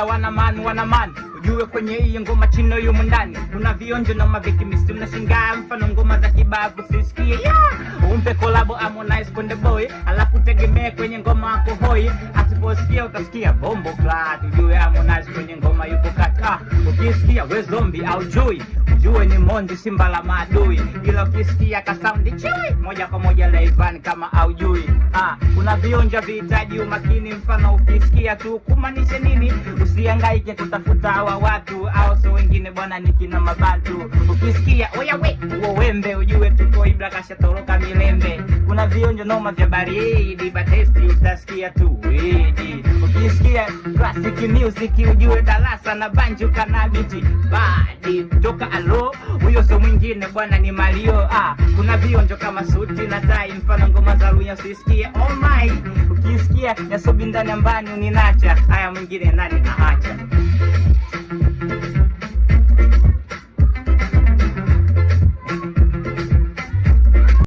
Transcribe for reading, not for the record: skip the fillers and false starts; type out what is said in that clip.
Ila wana man ujue kwenye hii ngoma chino yumo ndani kuna vionjo na maviki misi mnashingaa mfano ngoma za kibabu sisikie umpe kolabo Harmonize Konde Boy alafu tegemee kwenye ngoma wako hoi asiposikia utasikia bombo flat ujue Harmonize kwenye ngoma yuko kata ukisikia we zombie au jui ujue ni Mondi simba la maadui ila ukisikia ka sound chui moja kwa moja Rayvanny kama au jui kuna vionja vihitaji umakini mfano ukisikia tu kumaanisha nini usihangaike kutafuta hawa watu au so wengine bwana nikina mabantu ukisikia oya we uo wembe ujue tuko Ibra kashatoroka milembe kuna vionjo noma vya baridi batesti utasikia tu widi ukisikia classic music ujue darasa na banjo kanabiti badi toka alo huyo so mwingine bwana ni Mario kuna vionjo kama suti na tai mfano ngoma za Lunya usisikie oh my ukisikia yasobi ndani ambani uninacha haya mwingine nani aacha